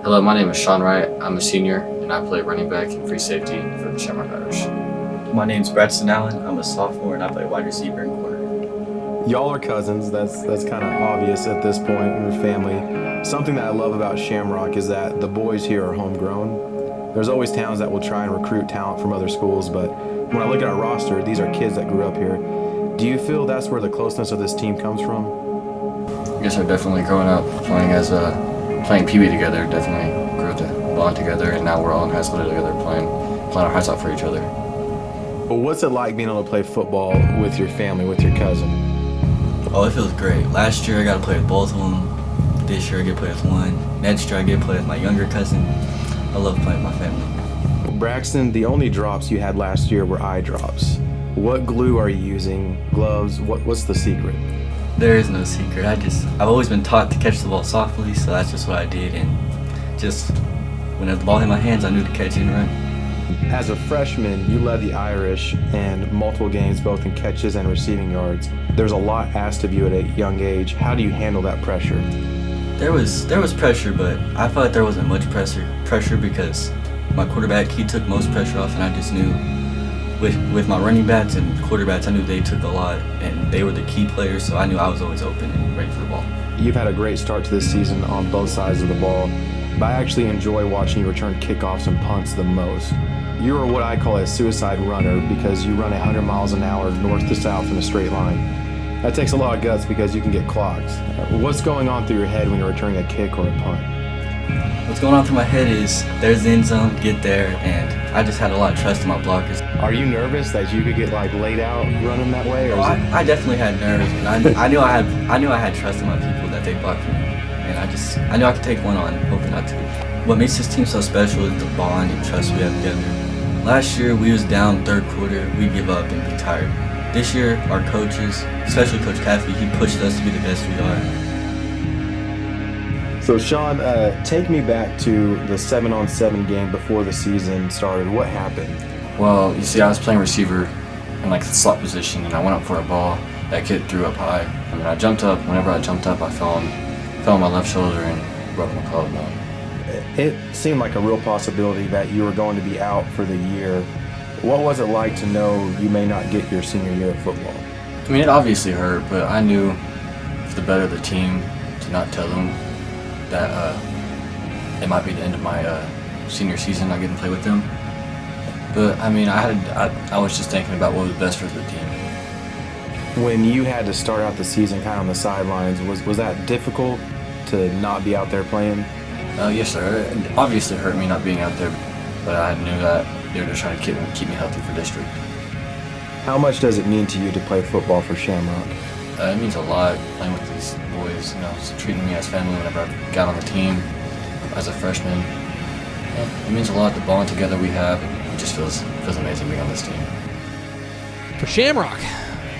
Hello, my name is Wright. I'm a senior, and I play running back and free safety for the Shamrock Irish. My name's Braxton Allen. I'm a sophomore, and I play wide receiver and corner. Y'all are cousins. That's kind of obvious at this point in your family. Something that I love about Shamrock is that the boys here are homegrown. There's always towns that will try and recruit talent from other schools, but when I look at our roster, these are kids that grew up here. Do you feel that's where the closeness of this team comes from? I guess definitely growing up playing Pee Wee together, definitely grew to bond together, and now we're all in high school together playing our hearts out for each other. Well, what's it like being able to play football with your family, with your cousin? Oh, it feels great. Last year I got to play with both of them. This year I get to play with one. Next year I get to play with my younger cousin. I love playing with my family. Braxton, the only drops you had last year were eye drops. What glue are you using? Gloves? What's the secret? There is no secret. I've always been taught to catch the ball softly, so that's just what I did. And just when the ball hit my hands, I knew to catch it and run. As a freshman, you led the Irish in multiple games, both in catches and receiving yards. There's a lot asked of you at a young age. How do you handle that pressure? There was pressure, but I felt like there wasn't much pressure because my quarterback, he took most pressure off, and I just knew with my running backs and quarterbacks, I knew they took a lot, and they were the key players, so I knew I was always open and ready for the ball. You've had a great start to this season on both sides of the ball, but I actually enjoy watching you return kickoffs and punts the most. You are what I call a suicide runner because you run 100 miles an hour north to south in a straight line. That takes a lot of guts because you can get clogs. What's going on through your head when you're returning a kick or a punt? What's going on through my head is there's the end zone, get there, and I just had a lot of trust in my blockers. Are you nervous that you could get laid out running that way? Or I definitely had nerves, but I knew I had trust in my people that they blocked for me, and I knew I could take one on, hoping not to. What makes this team so special is the bond and trust we have together. Last year we was down third quarter, we'd give up and be tired. This year our coaches, especially Coach Caffey, he pushed us to be the best we are. So Sean, take me back to the 7-on-7 game before the season started. What happened? Well, you see, I was playing receiver in the slot position, and I went up for a ball. That kid threw up high. I mean, I jumped up. Whenever I jumped up, I fell on my left shoulder and broke my collarbone. It seemed like a real possibility that you were going to be out for the year. What was it like to know you may not get your senior year of football? I mean, it obviously hurt, but I knew for the better of the team to not tell them that it might be the end of my senior season, not getting to play with them. But I mean, I was just thinking about what was best for the team. When you had to start out the season kind of on the sidelines, was that difficult to not be out there playing? Yes, sir. It obviously hurt me not being out there, but I knew that they were just trying to keep me healthy for district. How much does it mean to you to play football for Shamrock? It means a lot playing with these boys, treating me as family whenever I got on the team as a freshman. It means a lot, the bond together we have. It just feels amazing being on this team. For Shamrock,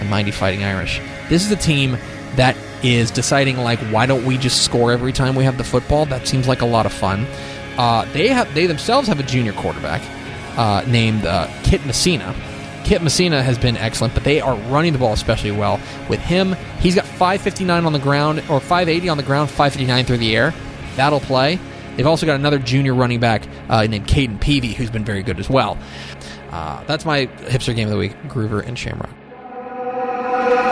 the mighty Fighting Irish, this is a team that is deciding, why don't we just score every time we have the football? That seems like a lot of fun. They themselves have a junior quarterback named Kit Messina. Kit Messina has been excellent, but they are running the ball especially well. With him, he's got 559 on the ground, or 580 on the ground, 559 through the air. That'll play. They've also got another junior running back named Caden Peavy, who's been very good as well. That's my hipster game of the week, Gruber and Shamrock.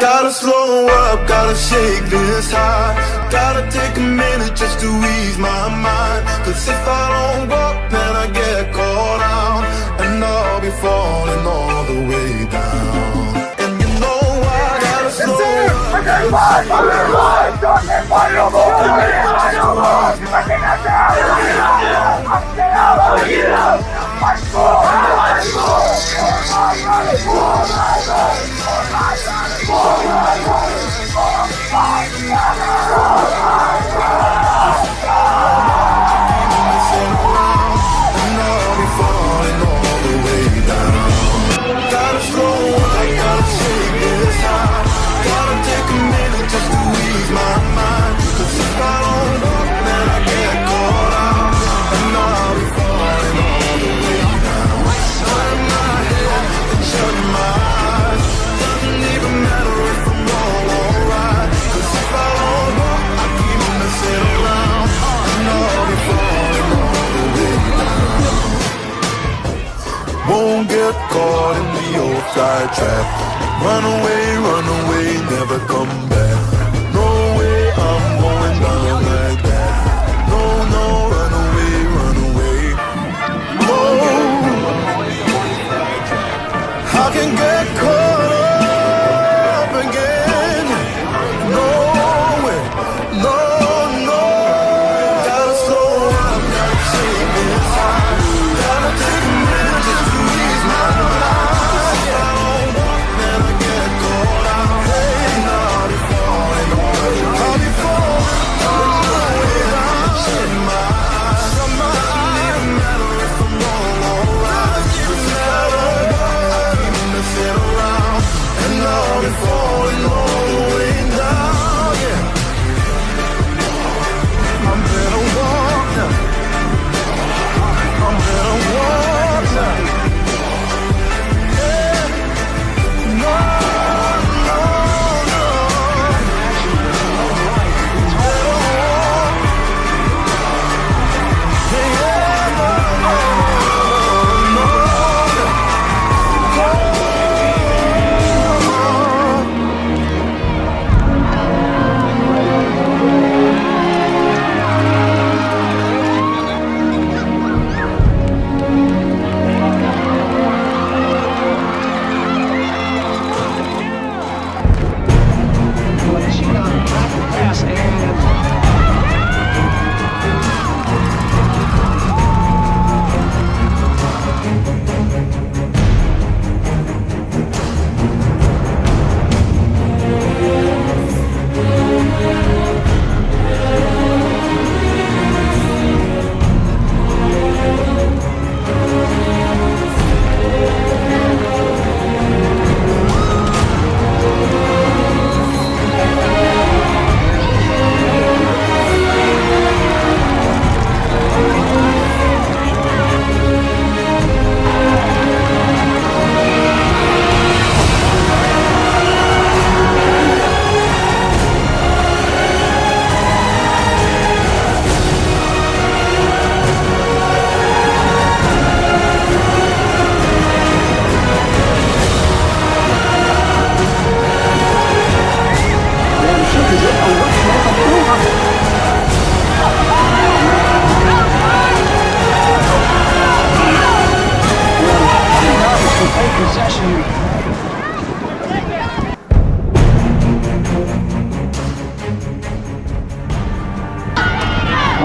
Gotta slow up, gotta shake this high. Gotta take a minute just to ease my mind. Cause if I don't walk, then I get caught out, and I'll be falling all the way down. And you know I gotta slow up. Gotta take a minute just to ease my mind. Cause if I don't walk, get caught in the old fly trap. Run away, never come back. No way, I'm going down like that. No, no, run away, no. I can get caught up again. No way, no, no. Gotta slow up, gotta take this time. Gotta take a minute just to ease my mind. Then I get caught out. Hey, now they falling away. I'll be falling all the way down. Shut my eyes. It doesn't matter if I'm wrong or right. Just matter. I keep messing around, and now I'm falling all the way down. Yeah, I'm better walk now. I'm better walk now. Yeah, no, no, no. Better walk. Yeah, no, no, no.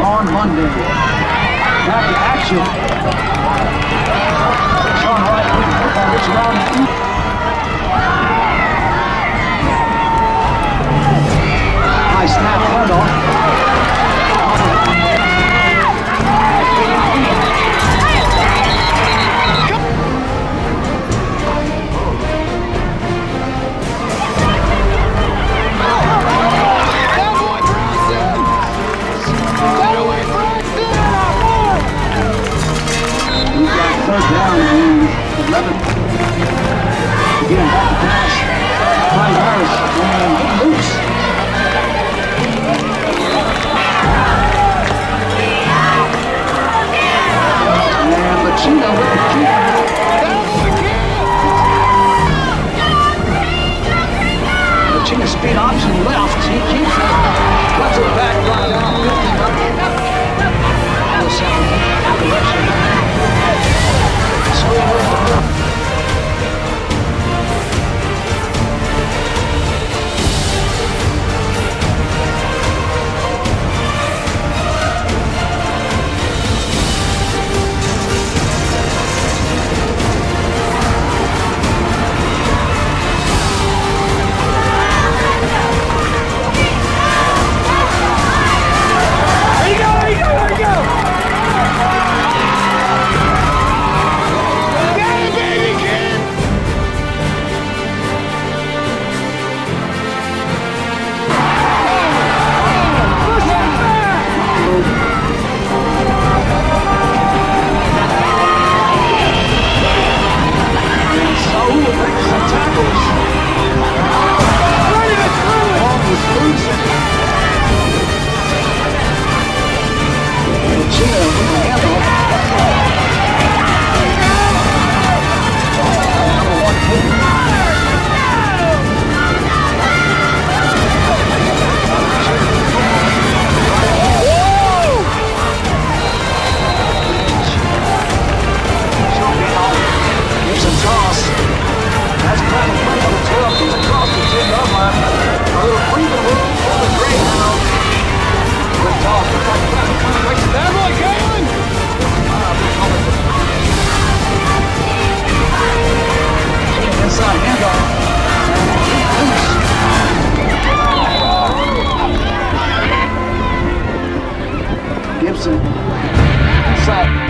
On Monday, back in action. Sean Wright with the football gets around the feet. Nice snap, handoff. Third down and 11. Again, back to pass. Clyde Harris and loose. And Machina with the kick. Machina speed option left. He keeps it. Cuts it back, brought down 50. Direction. Gibson. Set.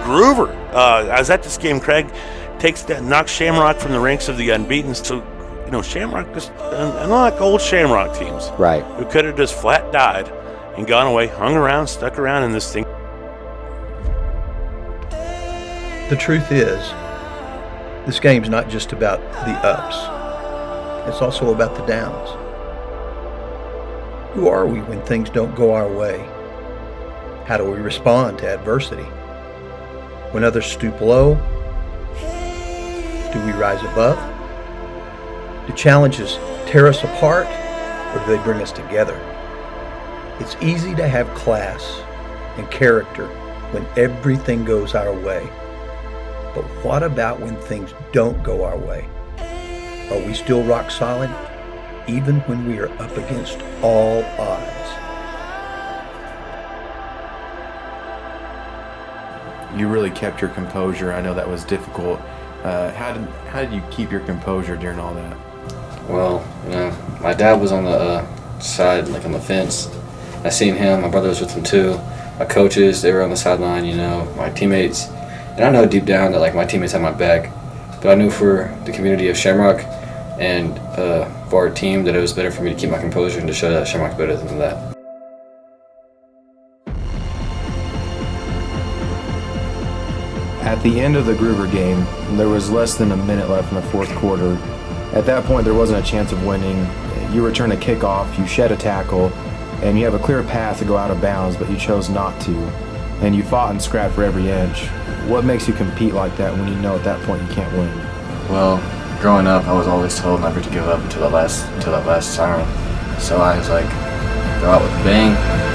Gruber. I was at this game. Craig knocks Shamrock from the ranks of the unbeaten. So, Shamrock just unlike old Shamrock teams, right? Who could have just flat died and gone away, hung around, stuck around in this thing. The truth is, this game's not just about the ups. It's also about the downs. Who are we when things don't go our way? How do we respond to adversity? When others stoop low, do we rise above? Do challenges tear us apart, or do they bring us together? It's easy to have class and character when everything goes our way. But what about when things don't go our way? Are we still rock solid, even when we are up against all odds? You really kept your composure. I know that was difficult. How did you keep your composure during all that? Well, my dad was on the side, like on the fence. I seen him. My brother was with him too. My coaches, they were on the sideline. My teammates, and I know deep down that my teammates had my back. But I knew for the community of Shamrock and for our team that it was better for me to keep my composure and to show that Shamrock's better than that. At the end of the Gruber game, there was less than a minute left in the fourth quarter. At that point, there wasn't a chance of winning. You return a kickoff, you shed a tackle, and you have a clear path to go out of bounds, but you chose not to. And you fought and scrapped for every inch. What makes you compete like that when you know at that point you can't win? Well, growing up, I was always told never to give up until that last siren. So I was like, go out with a bang.